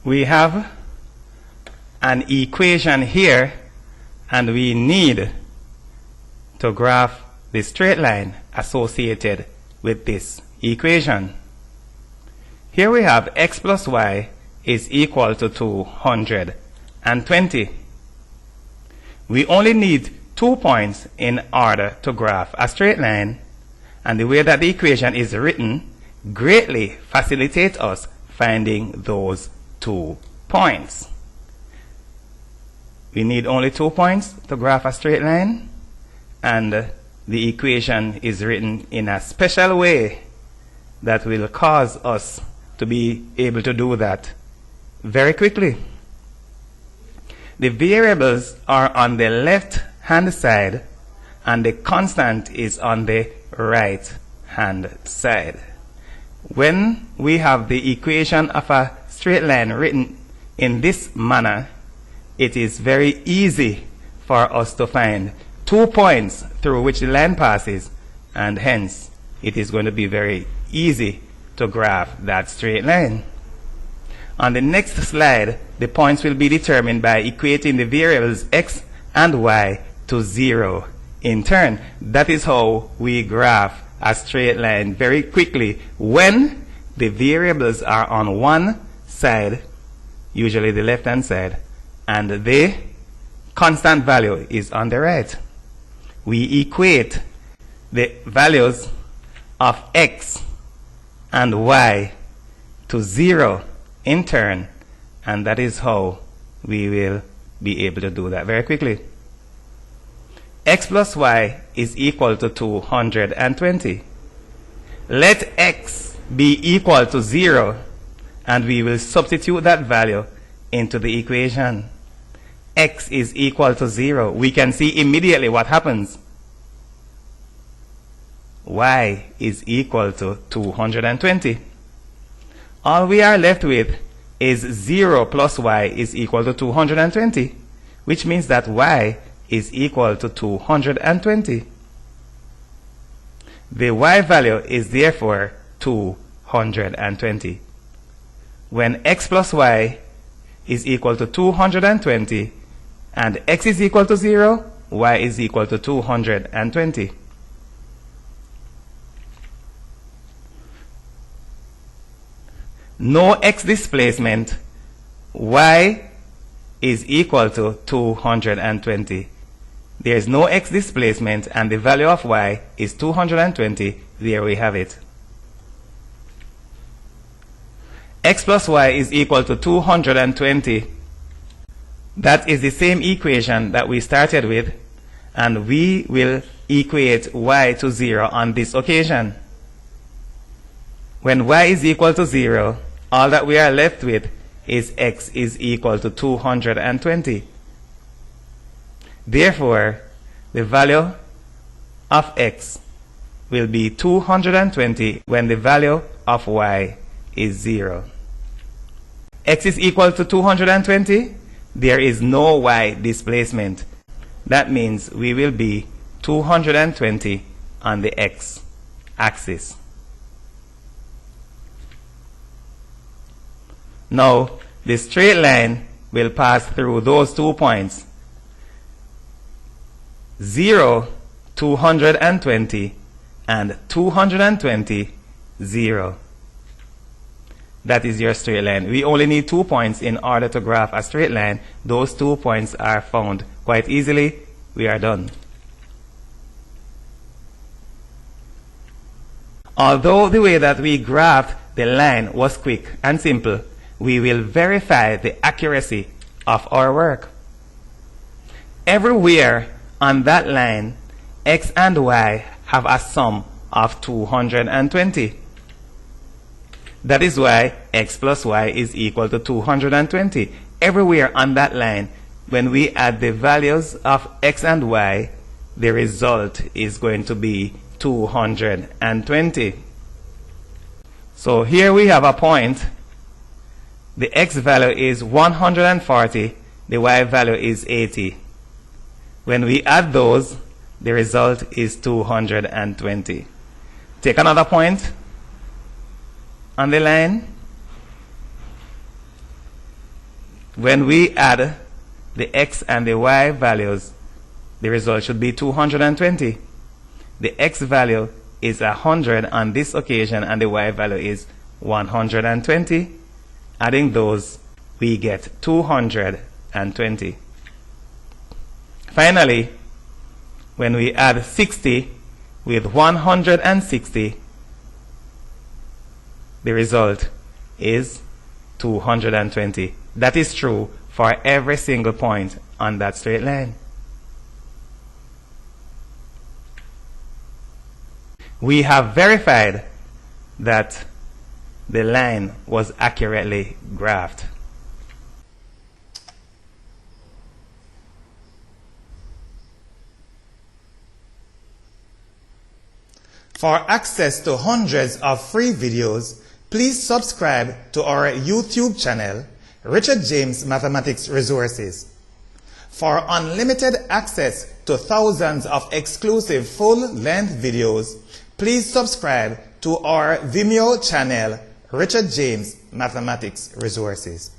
we have an equation here, and we need to graph the straight line associated with this equation. Here we have x plus y is equal to 220. We only need 2 points in order to graph a straight line, and the way that the equation is written greatly facilitates us finding those 2 points. We need only 2 points to graph a straight line, and the equation is written in a special way that will cause us to be able to do that very quickly. The variables are on the left hand side and the constant is on the right hand side. When we have the equation of a straight line written in this manner, it is very easy for us to find 2 points through which the line passes, and hence it is going to be very easy to graph that straight line. On the next slide, the points will be determined by equating the variables x and y to 0 in turn. That is how we graph a straight line very quickly when the variables are on one side, usually the left hand side, and the constant value is on the right. We equate the values of x and y to 0 in turn, and that is how we will be able to do that very quickly. X plus y is equal to 220. Let x be equal to 0, and we will substitute that value into the equation. X is equal to 0. We can see immediately what happens. Y is equal to 220. All we are left with is 0 plus y is equal to 220, which means that y is equal to 220. The y value is therefore 220. When x plus y is equal to 220 and x is equal to 0, y is equal to 220. No x displacement, y is equal to 220. There is no x displacement and the value of y is 220. There we have it. X plus y is equal to 220. That is the same equation that we started with, and we will equate y to 0 on this occasion. When y is equal to 0, all that we are left with is x is equal to 220. Therefore, the value of x will be 220 when the value of y is 0. X is equal to 220. There is no y displacement. That means we will be 220 on the x axis. Now, the straight line will pass through those 2 points. 0, 220, and 220, 0. That is your straight line. We only need 2 points in order to graph a straight line. Those 2 points are found quite easily. We are done. Although the way that we graphed the line was quick and simple, we will verify the accuracy of our work. Everywhere on that line, x and y have a sum of 220. That is why x plus y is equal to 220. Everywhere on that line, when we add the values of x and y, the result is going to be 220. So here we have a point. The x value is 140, the y value is 80. When we add those, the result is 220. Take another point on the line. when we add the x and the y values, the result should be 220. The x value is 100 on this occasion and the y value is 120. Adding those, we get 220. Finally, when we add 60 with 160, the result is 220. That is true for every single point on that straight line. We have verified that the line was accurately graphed. For access to hundreds of free videos, please subscribe to our YouTube channel, Richard James Mathematics Resources. For unlimited access to thousands of exclusive full-length videos, please subscribe to our Vimeo channel, Richard James Mathematics Resources.